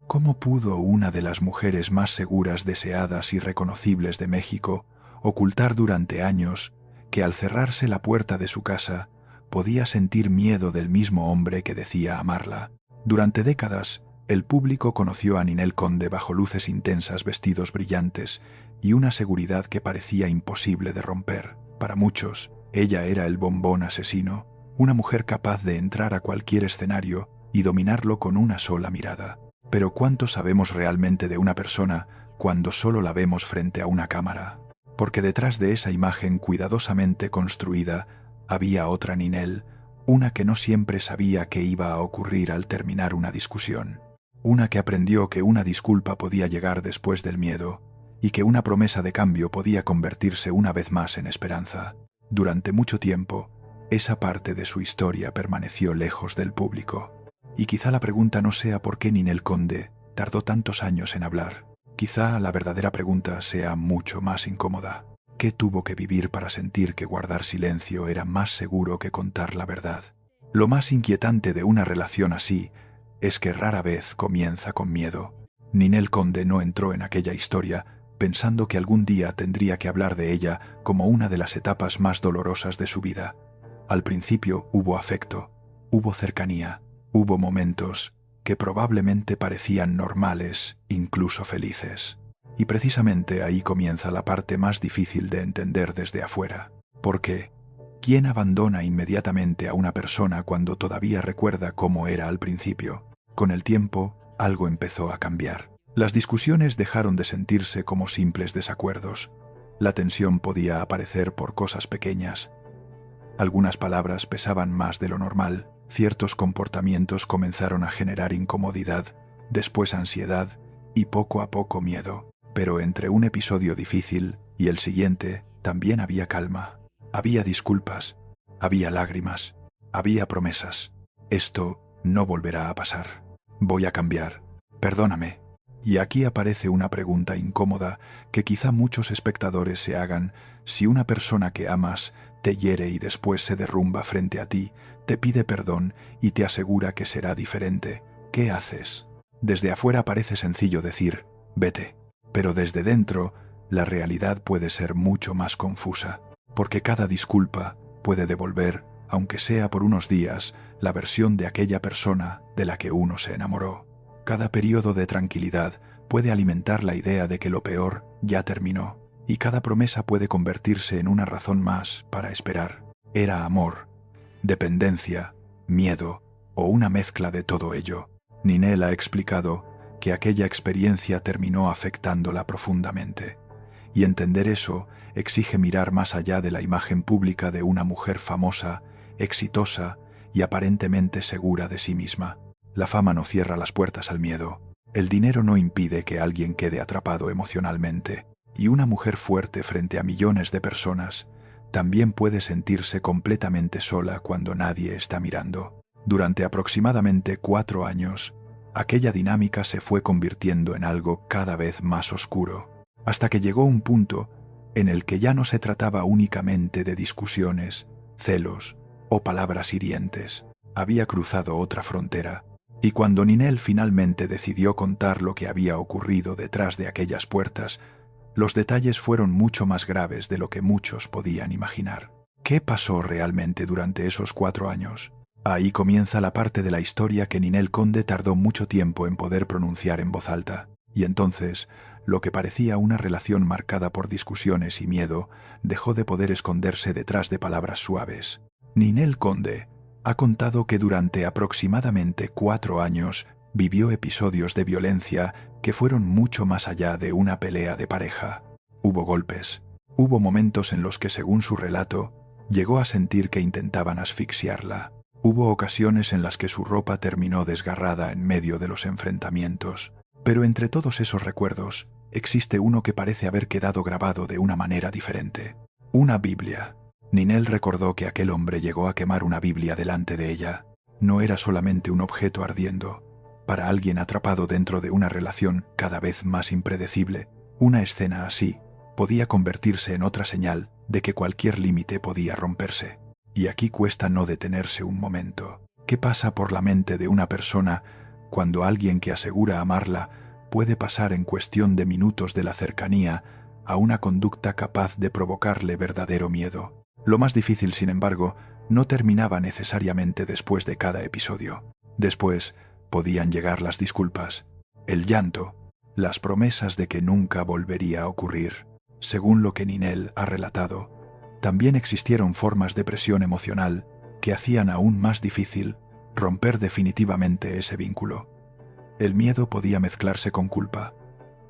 ¿Cómo pudo una de las mujeres más seguras, deseadas y reconocibles de México ocultar durante años que al cerrarse la puerta de su casa podía sentir miedo del mismo hombre que decía amarla? Durante décadas, el público conoció a Ninel Conde bajo luces intensas, vestidos brillantes y una seguridad que parecía imposible de romper. Para muchos, ella era el bombón asesino, una mujer capaz de entrar a cualquier escenario y dominarlo con una sola mirada. Pero ¿cuánto sabemos realmente de una persona cuando solo la vemos frente a una cámara? Porque detrás de esa imagen cuidadosamente construida había otra Ninel, una que no siempre sabía qué iba a ocurrir al terminar una discusión. Una que aprendió que una disculpa podía llegar después del miedo y que una promesa de cambio podía convertirse una vez más en esperanza. Durante mucho tiempo, esa parte de su historia permaneció lejos del público. Y quizá la pregunta no sea por qué Ninel Conde tardó tantos años en hablar. Quizá la verdadera pregunta sea mucho más incómoda. ¿Qué tuvo que vivir para sentir que guardar silencio era más seguro que contar la verdad? Lo más inquietante de una relación así es que rara vez comienza con miedo. Ninel Conde no entró en aquella historia pensando que algún día tendría que hablar de ella como una de las etapas más dolorosas de su vida. Al principio hubo afecto, hubo cercanía, hubo momentos que probablemente parecían normales, incluso felices. Y precisamente ahí comienza la parte más difícil de entender desde afuera. Porque, ¿quién abandona inmediatamente a una persona cuando todavía recuerda cómo era al principio? Con el tiempo, algo empezó a cambiar. Las discusiones dejaron de sentirse como simples desacuerdos. La tensión podía aparecer por cosas pequeñas. Algunas palabras pesaban más de lo normal. Ciertos comportamientos comenzaron a generar incomodidad, después ansiedad y poco a poco miedo. Pero entre un episodio difícil y el siguiente también había calma. Había disculpas, había lágrimas, había promesas. Esto no volverá a pasar. Voy a cambiar. Perdóname. Y aquí aparece una pregunta incómoda que quizá muchos espectadores se hagan. Si una persona que amas te hiere y después se derrumba frente a ti, te pide perdón y te asegura que será diferente, ¿qué haces? Desde afuera parece sencillo decir, vete. Pero desde dentro, la realidad puede ser mucho más confusa, porque cada disculpa puede devolver, aunque sea por unos días, la versión de aquella persona de la que uno se enamoró. Cada periodo de tranquilidad puede alimentar la idea de que lo peor ya terminó, y cada promesa puede convertirse en una razón más para esperar. Era amor, dependencia, miedo o una mezcla de todo ello. Ninel ha explicado que aquella experiencia terminó afectándola profundamente, y entender eso exige mirar más allá de la imagen pública de una mujer famosa, exitosa y aparentemente segura de sí misma. La fama no cierra las puertas al miedo. El dinero no impide que alguien quede atrapado emocionalmente, y una mujer fuerte frente a millones de personas también puede sentirse completamente sola cuando nadie está mirando. Durante aproximadamente 4 años, aquella dinámica se fue convirtiendo en algo cada vez más oscuro, hasta que llegó un punto en el que ya no se trataba únicamente de discusiones, celos o palabras hirientes. Había cruzado otra frontera, y cuando Ninel finalmente decidió contar lo que había ocurrido detrás de aquellas puertas, los detalles fueron mucho más graves de lo que muchos podían imaginar. ¿Qué pasó realmente durante esos 4 años? Ahí comienza la parte de la historia que Ninel Conde tardó mucho tiempo en poder pronunciar en voz alta, y entonces, lo que parecía una relación marcada por discusiones y miedo, dejó de poder esconderse detrás de palabras suaves. Ninel Conde ha contado que durante aproximadamente 4 años vivió episodios de violencia que fueron mucho más allá de una pelea de pareja. Hubo golpes, hubo momentos en los que, según su relato, llegó a sentir que intentaban asfixiarla. Hubo ocasiones en las que su ropa terminó desgarrada en medio de los enfrentamientos. Pero entre todos esos recuerdos, existe uno que parece haber quedado grabado de una manera diferente. Una Biblia. Ninel recordó que aquel hombre llegó a quemar una Biblia delante de ella. No era solamente un objeto ardiendo. Para alguien atrapado dentro de una relación cada vez más impredecible, una escena así podía convertirse en otra señal de que cualquier límite podía romperse. Y aquí cuesta no detenerse un momento. ¿Qué pasa por la mente de una persona cuando alguien que asegura amarla puede pasar en cuestión de minutos de la cercanía a una conducta capaz de provocarle verdadero miedo. Lo más difícil, sin embargo, no terminaba necesariamente después de cada episodio. Después podían llegar las disculpas, el llanto, las promesas de que nunca volvería a ocurrir. Según lo que Ninel ha relatado, también existieron formas de presión emocional que hacían aún más difícil romper definitivamente ese vínculo. El miedo podía mezclarse con culpa,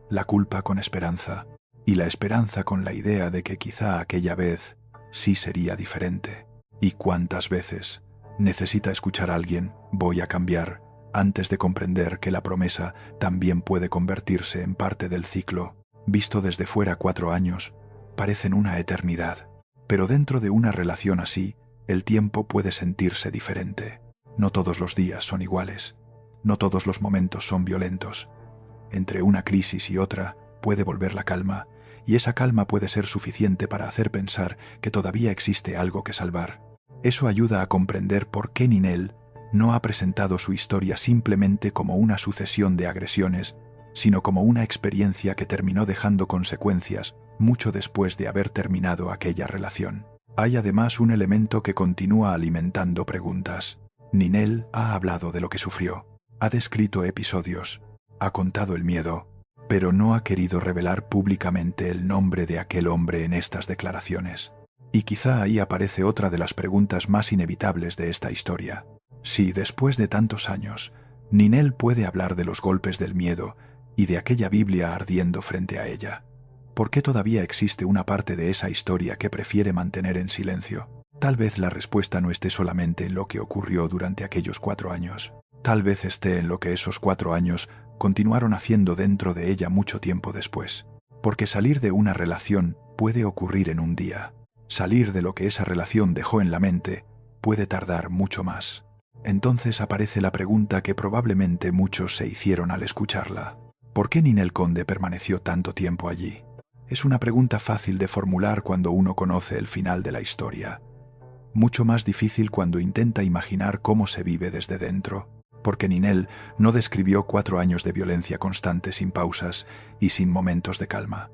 la culpa con esperanza, y la esperanza con la idea de que quizá aquella vez sí sería diferente. ¿Y cuántas veces necesita escuchar a alguien «voy a cambiar» antes de comprender que la promesa también puede convertirse en parte del ciclo? Visto desde fuera, 4 años parecen una eternidad, pero dentro de una relación así, el tiempo puede sentirse diferente. No todos los días son iguales, no todos los momentos son violentos. Entre una crisis y otra puede volver la calma, y esa calma puede ser suficiente para hacer pensar que todavía existe algo que salvar. Eso ayuda a comprender por qué Ninel no ha presentado su historia simplemente como una sucesión de agresiones, sino como una experiencia que terminó dejando consecuencias mucho después de haber terminado aquella relación. Hay además un elemento que continúa alimentando preguntas. Ninel ha hablado de lo que sufrió, ha descrito episodios, ha contado el miedo, pero no ha querido revelar públicamente el nombre de aquel hombre en estas declaraciones. Y quizá ahí aparece otra de las preguntas más inevitables de esta historia. Si, después de tantos años, Ninel puede hablar de los golpes del miedo y de aquella Biblia ardiendo frente a ella, ¿por qué todavía existe una parte de esa historia que prefiere mantener en silencio? Tal vez la respuesta no esté solamente en lo que ocurrió durante aquellos 4 años. Tal vez esté en lo que esos 4 años continuaron haciendo dentro de ella mucho tiempo después. Porque salir de una relación puede ocurrir en un día. Salir de lo que esa relación dejó en la mente puede tardar mucho más. Entonces aparece la pregunta que probablemente muchos se hicieron al escucharla. ¿Por qué Ninel Conde permaneció tanto tiempo allí? Es una pregunta fácil de formular cuando uno conoce el final de la historia. Mucho más difícil cuando intenta imaginar cómo se vive desde dentro. Porque Ninel no describió 4 años de violencia constante sin pausas y sin momentos de calma.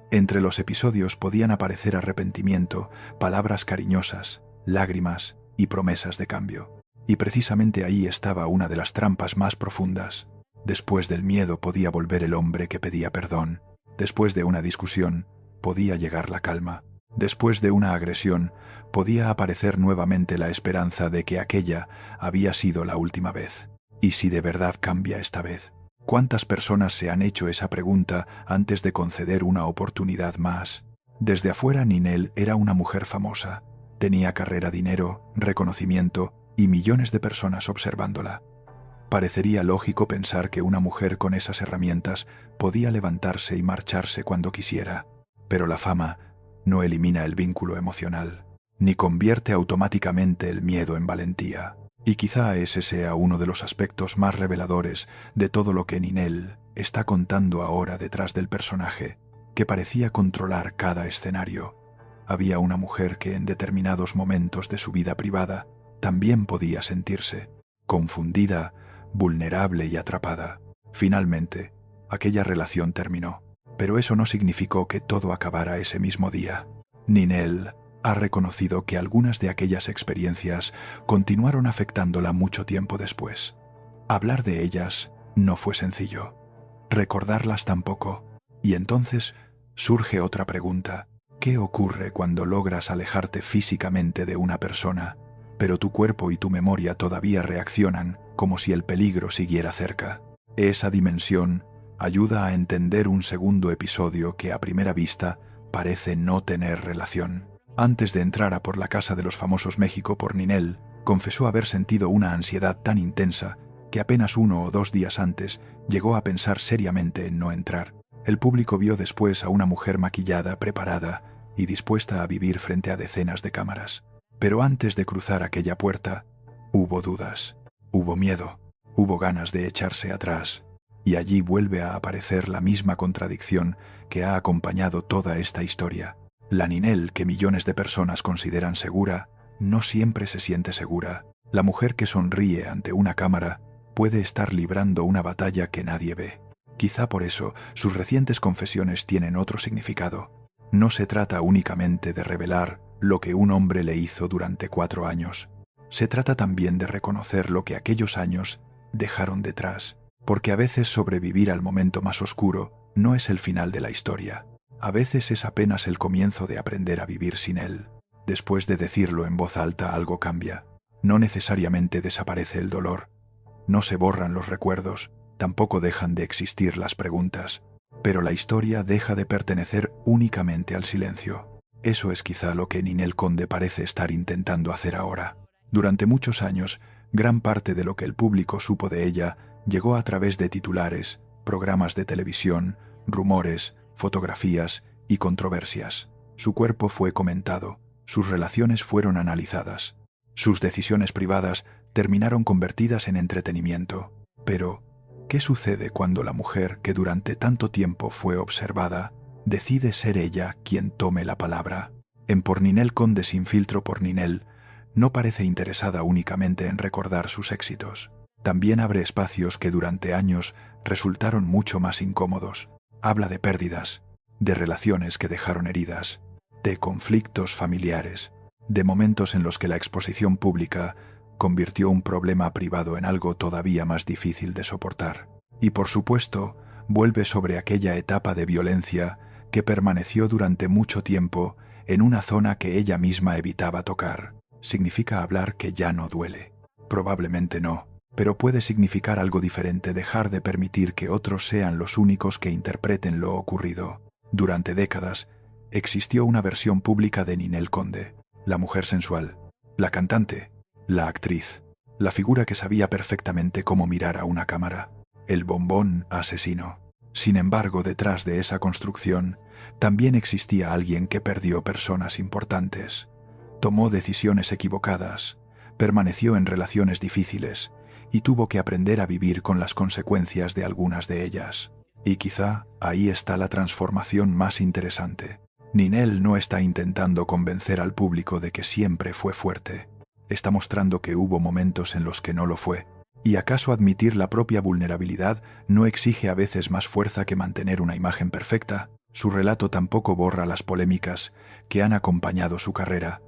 Entre los episodios podían aparecer arrepentimiento, palabras cariñosas, lágrimas y promesas de cambio. Y precisamente ahí estaba una de las trampas más profundas. Después del miedo podía volver el hombre que pedía perdón. Después de una discusión podía llegar la calma. Después de una agresión podía aparecer nuevamente la esperanza de que aquella había sido la última vez. ¿Y si de verdad cambia esta vez? ¿Cuántas personas se han hecho esa pregunta antes de conceder una oportunidad más? Desde afuera, Ninel era una mujer famosa. Tenía carrera, dinero, reconocimiento y millones de personas observándola. Parecería lógico pensar que una mujer con esas herramientas podía levantarse y marcharse cuando quisiera. Pero la fama no elimina el vínculo emocional, ni convierte automáticamente el miedo en valentía. Y quizá ese sea uno de los aspectos más reveladores de todo lo que Ninel está contando ahora detrás del personaje, que parecía controlar cada escenario. Había una mujer que en determinados momentos de su vida privada también podía sentirse confundida, vulnerable y atrapada. Finalmente, aquella relación terminó, pero eso no significó que todo acabara ese mismo día. Ninel ha reconocido que algunas de aquellas experiencias continuaron afectándola mucho tiempo después. Hablar de ellas no fue sencillo, recordarlas tampoco, y entonces surge otra pregunta. ¿Qué ocurre cuando logras alejarte físicamente de una persona, pero tu cuerpo y tu memoria todavía reaccionan como si el peligro siguiera cerca? Esa dimensión ayuda a entender un segundo episodio que a primera vista parece no tener relación. Antes de entrar a por la Casa de los Famosos México por Ninel, confesó haber sentido una ansiedad tan intensa que apenas 1 o 2 días antes llegó a pensar seriamente en no entrar. El público vio después a una mujer maquillada, preparada y dispuesta a vivir frente a decenas de cámaras. Pero antes de cruzar aquella puerta, hubo dudas, hubo miedo, hubo ganas de echarse atrás. Y allí vuelve a aparecer la misma contradicción que ha acompañado toda esta historia. La Ninel que millones de personas consideran segura, no siempre se siente segura. La mujer que sonríe ante una cámara puede estar librando una batalla que nadie ve. Quizá por eso sus recientes confesiones tienen otro significado. No se trata únicamente de revelar lo que un hombre le hizo durante 4 años. Se trata también de reconocer lo que aquellos años dejaron detrás, porque a veces sobrevivir al momento más oscuro no es el final de la historia. A veces es apenas el comienzo de aprender a vivir sin él. Después de decirlo en voz alta, algo cambia. No necesariamente desaparece el dolor. No se borran los recuerdos, tampoco dejan de existir las preguntas. Pero la historia deja de pertenecer únicamente al silencio. Eso es quizá lo que Ninel Conde parece estar intentando hacer ahora. Durante muchos años, gran parte de lo que el público supo de ella llegó a través de titulares, programas de televisión, rumores, fotografías y controversias. Su cuerpo fue comentado, sus relaciones fueron analizadas, sus decisiones privadas terminaron convertidas en entretenimiento. Pero, ¿qué sucede cuando la mujer que durante tanto tiempo fue observada decide ser ella quien tome la palabra? En Por Ninel Conde sin filtro por Ninel, no parece interesada únicamente en recordar sus éxitos. También abre espacios que durante años resultaron mucho más incómodos. Habla de pérdidas, de relaciones que dejaron heridas, de conflictos familiares, de momentos en los que la exposición pública convirtió un problema privado en algo todavía más difícil de soportar. Y por supuesto, vuelve sobre aquella etapa de violencia que permaneció durante mucho tiempo en una zona que ella misma evitaba tocar. ¿Significa hablar que ya no duele? Probablemente no, pero puede significar algo diferente dejar de permitir que otros sean los únicos que interpreten lo ocurrido. Durante décadas, existió una versión pública de Ninel Conde, la mujer sensual, la cantante, la actriz, la figura que sabía perfectamente cómo mirar a una cámara, el bombón asesino. Sin embargo, detrás de esa construcción, también existía alguien que perdió personas importantes. Tomó decisiones equivocadas, permaneció en relaciones difíciles y tuvo que aprender a vivir con las consecuencias de algunas de ellas. Y quizá ahí está la transformación más interesante. Ninel no está intentando convencer al público de que siempre fue fuerte. Está mostrando que hubo momentos en los que no lo fue. ¿Y acaso admitir la propia vulnerabilidad no exige a veces más fuerza que mantener una imagen perfecta? Su relato tampoco borra las polémicas que han acompañado su carrera,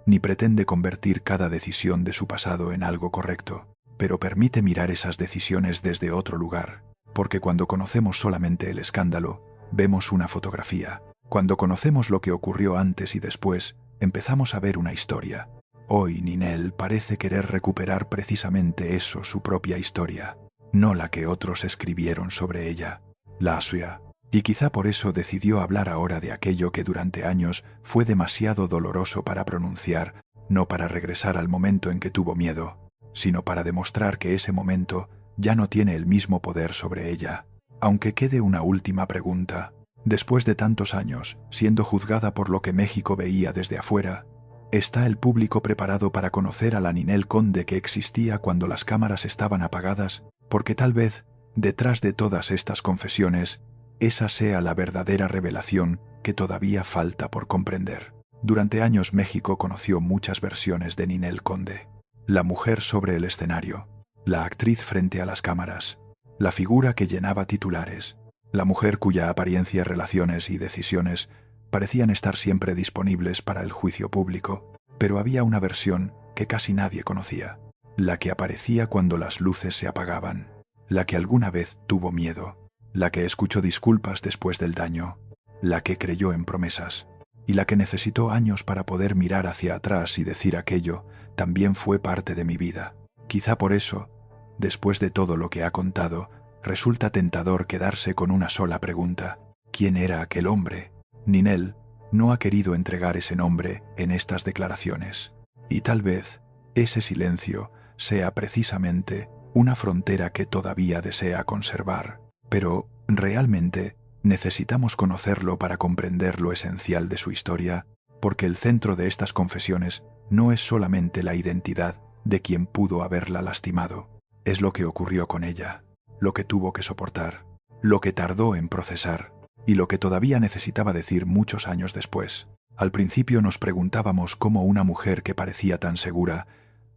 ni pretende convertir cada decisión de su pasado en algo correcto, pero permite mirar esas decisiones desde otro lugar, porque cuando conocemos solamente el escándalo, vemos una fotografía. Cuando conocemos lo que ocurrió antes y después, empezamos a ver una historia. Hoy Ninel parece querer recuperar precisamente eso, su propia historia, no la que otros escribieron sobre ella, la suya. Y quizá por eso decidió hablar ahora de aquello que durante años fue demasiado doloroso para pronunciar, no para regresar al momento en que tuvo miedo, sino para demostrar que ese momento ya no tiene el mismo poder sobre ella. Aunque quede una última pregunta. Después de tantos años, siendo juzgada por lo que México veía desde afuera, ¿está el público preparado para conocer a la Ninel Conde que existía cuando las cámaras estaban apagadas? Porque tal vez, detrás de todas estas confesiones, esa sea la verdadera revelación que todavía falta por comprender. Durante años México conoció muchas versiones de Ninel Conde. La mujer sobre el escenario, la actriz frente a las cámaras, la figura que llenaba titulares, la mujer cuya apariencia, relaciones y decisiones parecían estar siempre disponibles para el juicio público, pero había una versión que casi nadie conocía, la que aparecía cuando las luces se apagaban, la que alguna vez tuvo miedo, la que escuchó disculpas después del daño, la que creyó en promesas, y la que necesitó años para poder mirar hacia atrás y decir aquello también fue parte de mi vida. Quizá por eso, después de todo lo que ha contado, resulta tentador quedarse con una sola pregunta. ¿Quién era aquel hombre? Ninel no ha querido entregar ese nombre en estas declaraciones. Y tal vez ese silencio sea precisamente una frontera que todavía desea conservar. Pero, ¿realmente necesitamos conocerlo para comprender lo esencial de su historia? Porque el centro de estas confesiones no es solamente la identidad de quien pudo haberla lastimado. Es lo que ocurrió con ella, lo que tuvo que soportar, lo que tardó en procesar y lo que todavía necesitaba decir muchos años después. Al principio nos preguntábamos cómo una mujer que parecía tan segura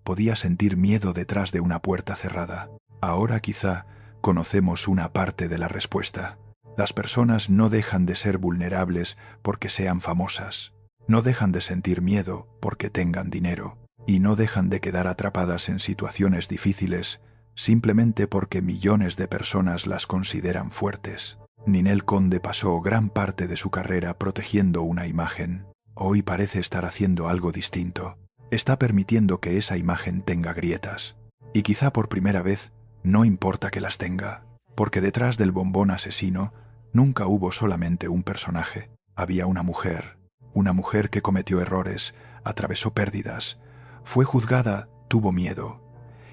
podía sentir miedo detrás de una puerta cerrada. Ahora quizá conocemos una parte de la respuesta. Las personas no dejan de ser vulnerables porque sean famosas, no dejan de sentir miedo porque tengan dinero, y no dejan de quedar atrapadas en situaciones difíciles simplemente porque millones de personas las consideran fuertes. Ninel Conde pasó gran parte de su carrera protegiendo una imagen. Hoy parece estar haciendo algo distinto. Está permitiendo que esa imagen tenga grietas. Y quizá por primera vez no importa que las tenga, porque detrás del bombón asesino nunca hubo solamente un personaje. Había una mujer que cometió errores, atravesó pérdidas, fue juzgada, tuvo miedo,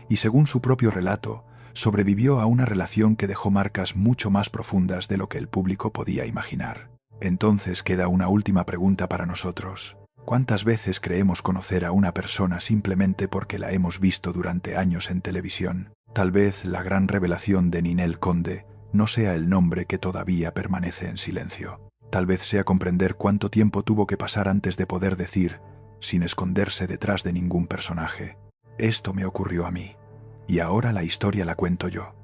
y según su propio relato, sobrevivió a una relación que dejó marcas mucho más profundas de lo que el público podía imaginar. Entonces queda una última pregunta para nosotros. ¿Cuántas veces creemos conocer a una persona simplemente porque la hemos visto durante años en televisión? Tal vez la gran revelación de Ninel Conde no sea el nombre que todavía permanece en silencio. Tal vez sea comprender cuánto tiempo tuvo que pasar antes de poder decir, sin esconderse detrás de ningún personaje: esto me ocurrió a mí, y ahora la historia la cuento yo.